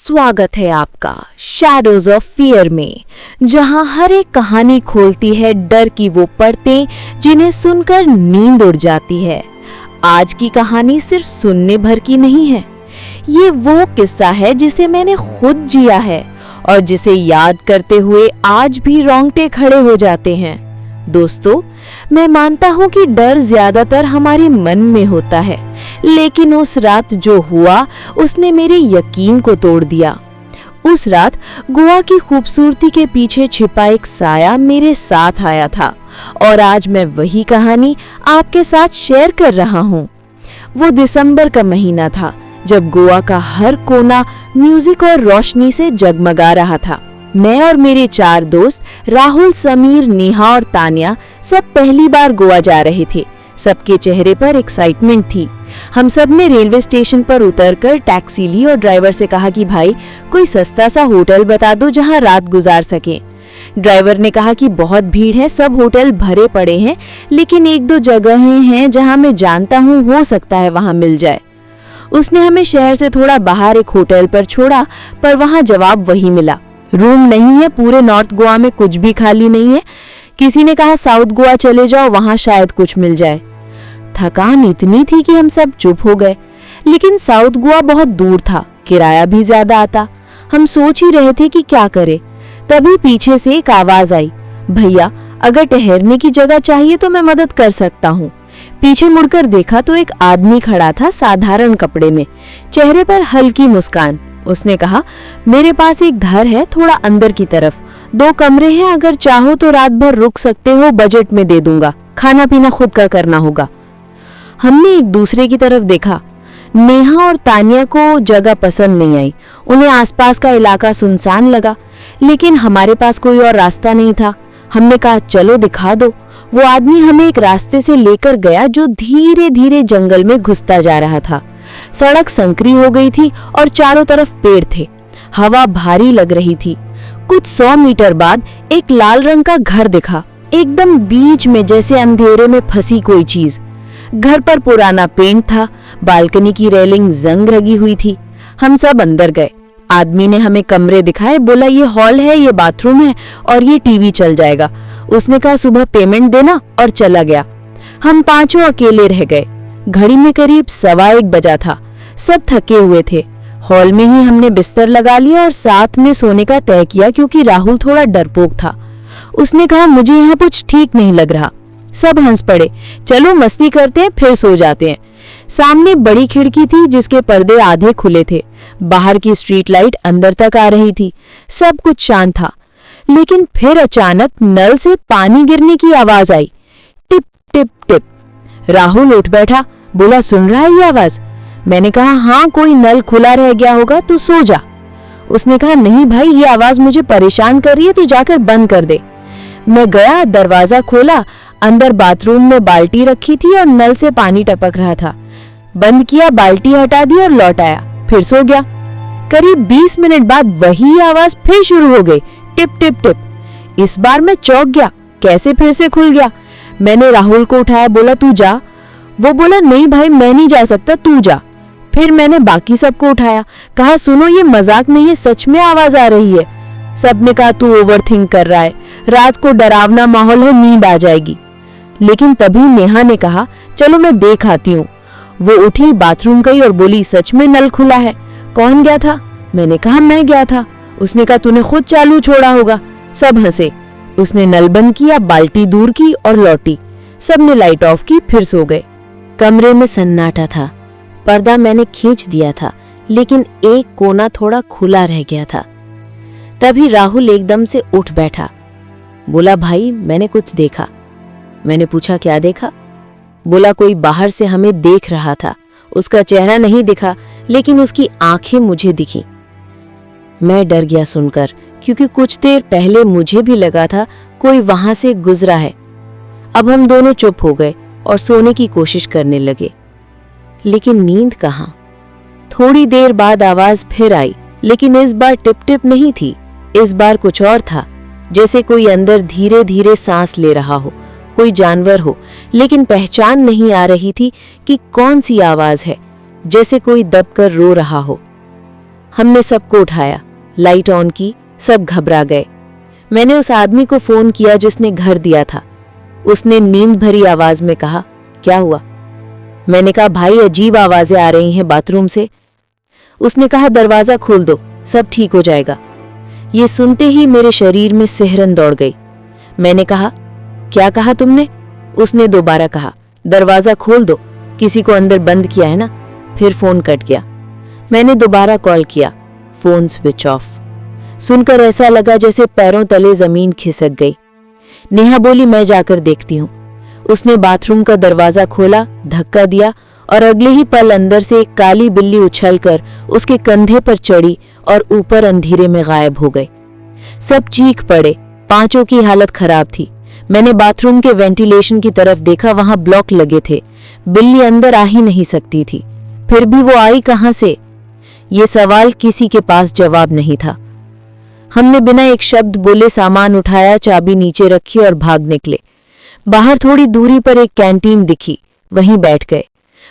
स्वागत है आपका शैडोज ऑफ फियर में, जहां हर एक कहानी खोलती है डर की वो परतें जिन्हें सुनकर नींद उड़ जाती है। आज की कहानी सिर्फ सुनने भर की नहीं है, ये वो किस्सा है जिसे मैंने खुद जिया है और जिसे याद करते हुए आज भी रोंगटे खड़े हो जाते हैं। दोस्तों, मैं मानता हूँ कि डर ज्यादातर हमारे मन में होता है, लेकिन उस रात जो हुआ उसने मेरे यकीन को तोड़ दिया। उस रात गोवा की खूबसूरती के पीछे छिपा एक साया मेरे साथ आया था और आज मैं वही कहानी आपके साथ शेयर कर रहा हूँ। वो दिसंबर का महीना था जब गोवा का हर कोना म्यूजिक और रोशनी से जगमगा रहा था। मैं और मेरे 4 दोस्त राहुल, समीर, नेहा और तान्या सब पहली बार गोवा जा रहे थे। सबके चेहरे पर एक्साइटमेंट थी। हम सब ने रेलवे स्टेशन पर उतरकर टैक्सी ली और ड्राइवर से कहा कि भाई कोई सस्ता सा होटल बता दो जहां रात गुजार सके। ड्राइवर ने कहा कि बहुत भीड़ है, सब होटल भरे पड़े हैं, लेकिन 1-2 जगहें हैं जहां मैं जानता हूं हो सकता है वहां मिल जाए। उसने हमें शहर से थोड़ा बाहर एक होटल पर छोड़ा, पर वहां जवाब वही मिला, रूम नहीं है, पूरे नॉर्थ गोवा में कुछ भी खाली नहीं है। किसी ने कहा साउथ गोवा चले जाओ, वहां शायद कुछ मिल जाए। थकान इतनी थी कि हम सब चुप हो गए, लेकिन साउथ गोवा बहुत दूर था, किराया भी ज्यादा आता। हम सोच ही रहे थे कि क्या करें, तभी पीछे से एक आवाज आई, भैया अगर ठहरने की जगह चाहिए तो मैं मदद कर सकता हूँ। पीछे मुड़कर देखा तो एक आदमी खड़ा था, साधारण कपड़े में, चेहरे पर हल्की मुस्कान। उसने कहा, मेरे पास एक घर है थोड़ा अंदर की तरफ, 2 कमरे हैं, अगर चाहो तो रात भर रुक सकते हो, बजट में दे दूंगा, खाना पीना खुद का करना होगा। हमने एक दूसरे की तरफ देखा। नेहा और तान्या को जगह पसंद नहीं आई, उन्हें आसपास का इलाका सुनसान लगा, लेकिन हमारे पास कोई और रास्ता नहीं था। हमने कहा चलो दिखा दो। वो आदमी हमें एक रास्ते से लेकर गया जो धीरे धीरे जंगल में घुसता जा रहा था। सड़क संकरी हो गई थी और चारों तरफ पेड़ थे। हवा भारी लग रही थी। कुछ 100 मीटर बाद एक लाल रंग का घर दिखा, एकदम बीच में, जैसे अंधेरे में फंसी कोई चीज। घर पर पुराना पेंट था, बालकनी की रेलिंग जंग लगी हुई थी। हम सब अंदर गए। आदमी ने हमें कमरे दिखाए, बोला ये हॉल है, ये बाथरूम है और ये टीवी चल जाएगा। उसने कहा सुबह पेमेंट देना और चला गया। हम 5 अकेले रह गए। घड़ी में करीब 1:15 बजा था। सब थके हुए थे। हॉल में ही हमने बिस्तर लगा लिया और साथ में सोने का तय किया, क्योंकि राहुल थोड़ा डरपोक था। उसने कहा मुझे यहाँ कुछ ठीक नहीं लग रहा। सब हंस पड़े, चलो मस्ती करते हैं फिर सो जाते हैं। सामने बड़ी खिड़की थी जिसके पर्दे आधे खुले थे। बाहर की स्ट्रीट लाइट अंदर तक आ रही थी। सब कुछ शांत था, लेकिन फिर अचानक नल से पानी गिरने की आवाज आई, टिप टिप टिप। राहुल उठ बैठा, बोला सुन रहा है ये आवाज? मैंने कहा हाँ, कोई नल खुला रह गया होगा, तू सो जा। उसने कहा नहीं भाई, ये आवाज मुझे परेशान कर रही है, तू जाकर बंद कर दे। मैं गया, दरवाजा खोला, अंदर बाथरूम में बाल्टी रखी थी और नल से पानी टपक रहा था। बंद किया, बाल्टी हटा दी और लौट आया, फिर सो गया। करीब 20 मिनट बाद वही आवाज फिर शुरू हो गई, टिप टिप टिप। इस बार मैं चौंक गया, कैसे फिर से खुल गया। मैंने राहुल को उठाया, बोला तू जा। वो बोला नहीं भाई मैं नहीं जा सकता, तू जा। फिर मैंने बाकी सबको उठाया, कहा सुनो ये मजाक नहीं है, सच में आवाज आ रही है। सबने कहा तू ओवरथिंक कर रहा है, रात को डरावना माहौल है, नींद आ जाएगी। लेकिन तभी नेहा ने कहा चलो मैं देख आती हूँ। वो उठी, बाथरूम गई और बोली सच में नल खुला है। कौन गया था? मैंने कहा मैं गया था। उसने कहा तूने खुद चालू छोड़ा होगा। सब हंसे। उसने नल बंद किया, बाल्टी दूर की और लौटी। सबने लाइट ऑफ की, फिर सो गए। कमरे में सन्नाटा था। पर्दा मैंने खींच दिया था, लेकिन एक कोना थोड़ा खुला रह गया था। तभी राहुल एकदम से उठ बैठा, बोला भाई मैंने कुछ देखा। मैंने पूछा क्या देखा? बोला कोई बाहर से हमें देख रहा था। उसका चेहरा नहीं दिखा, लेकिन उसकी आंखें मुझे दिखी। मैं डर गया सुनकर, क्योंकि कुछ देर पहले मुझे भी लगा था कोई वहां से गुजरा है। अब हम दोनों चुप हो गए और सोने की कोशिश करने लगे, लेकिन नींद कहाँ। थोड़ी देर बाद आवाज फिर आई, लेकिन इस बार टिप टिप नहीं थी। इस बार कुछ और था, जैसे कोई अंदर धीरे धीरे सांस ले रहा हो, कोई जानवर हो, लेकिन पहचान नहीं आ रही थी कि कौन सी आवाज है, जैसे कोई दबकर रो रहा हो। हमने सबको उठाया, लाइट ऑन की, सब घबरा गए। मैंने उस आदमी को फोन किया जिसने घर दिया था। उसने नींद भरी आवाज में कहा, क्या हुआ? मैंने कहा, भाई अजीब आवाजें आ रही हैं बाथरूम से। उसने कहा, दरवाजा खोल दो, सब ठीक हो जाएगा। ये सुनते ही मेरे शरीर में सिहरन दौड़ गई। मैंने कहा, क्या कहा तुमने? उसने दोबारा कहा, दरवाजा खोल दो, किसी को अंदर बंद किया है ना। फिर फोन कट गया। मैंने दोबारा कॉल किया, फोन स्विच ऑफ। सुनकर ऐसा लगा जैसे पैरों तले जमीन खिसक गई। नेहा बोली, मैं जाकर देखती हूँ। उसने बाथरूम का दरवाजा खोला, धक्का दिया और अगले ही पल अंदर से एक काली बिल्ली उछलकर उसके कंधे पर चढ़ी और ऊपर अंधेरे में गायब हो गई। सब चीख पड़े, पांचों की हालत खराब थी। मैंने बाथरूम के वेंटिलेशन की तरफ देखा, वहां ब्लॉक लगे थे। बिल्ली अंदर आ ही नहीं सकती थी, फिर भी वो आई कहां से? ये सवाल किसी के पास जवाब नहीं था। हमने बिना एक शब्द बोले सामान उठाया, चाबी नीचे रखी और भाग निकले। बाहर थोड़ी दूरी पर एक कैंटीन दिखी, वहीं बैठ गए।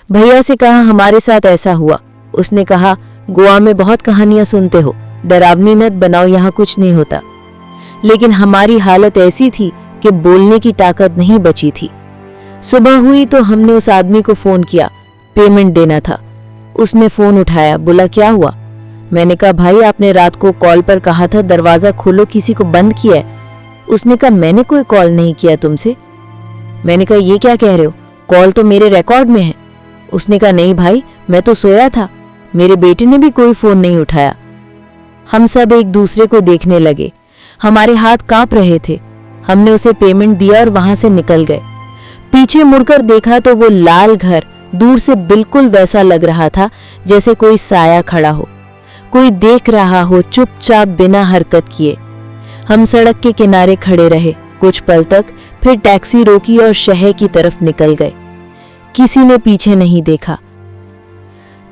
भैया से कहा, हमारे साथ ऐसा हुआ। उसने कहा, गोवा में बहुत कहानियां सुनते हो, डरावनी मत बनाओ, यहाँ कुछ नहीं होता। लेकिन हमारी हालत ऐसी थी कि बोलने की ताकत नहीं बची थी। सुबह हुई तो हमने उस आदमी को फोन किया, पेमेंट देना था। उसने फोन उठाया, बोला, क्या हुआ? मैंने कहा, भाई आपने रात को कॉल पर कहा था दरवाजा खोलो, किसी को बंद किया है। उसने कहा, मैंने कोई कॉल नहीं किया तुमसे। मैंने कहा, ये क्या कह रहे हो? कॉल तो मेरे रिकॉर्ड में है। उसने कहा, नहीं भाई, मैं तो सोया था, मेरे बेटे ने भी कोई फोन नहीं उठाया। हम सब एक दूसरे को देखने लगे, हमारे हाथ कांप रहे थे। हमने उसे पेमेंट दिया और वहां से निकल गए। पीछे मुड़कर देखा तो वो लाल घर दूर से बिल्कुल वैसा लग रहा था जैसे कोई साया खड़ा हो, कोई देख रहा हो, चुपचाप बिना हरकत किए। हम सड़क के किनारे खड़े रहे कुछ पल तक, फिर टैक्सी रोकी और शहर की तरफ निकल गए। किसी ने पीछे नहीं देखा।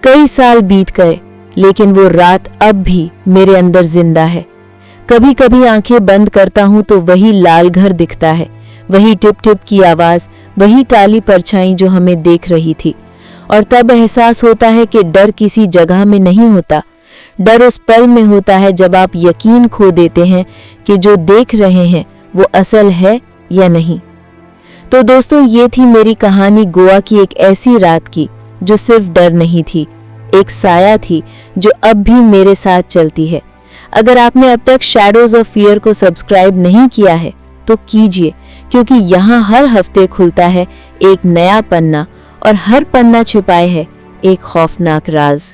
कई साल बीत गए, लेकिन वो रात अब भी मेरे अंदर जिंदा है। कभी कभी आंखें बंद करता हूं तो वही लाल घर दिखता है, वही टिप टिप की आवाज, वही काली परछाई जो हमें देख रही थी। और तब एहसास होता है कि डर किसी जगह में नहीं होता, डर उस पल में होता है जब आप यकीन खो देते हैं कि जो देख रहे हैं वो असल है या नहीं। तो दोस्तों, ये थी मेरी कहानी गोवा की एक ऐसी रात की जो सिर्फ डर नहीं थी, एक साया थी जो अब भी मेरे साथ चलती है। अगर आपने अब तक शैडोज ऑफ फियर को सब्सक्राइब नहीं किया है तो कीजिए, क्योंकि यहाँ हर हफ्ते खुलता है एक नया पन्ना और हर पन्ना छिपाए है एक खौफनाक राज।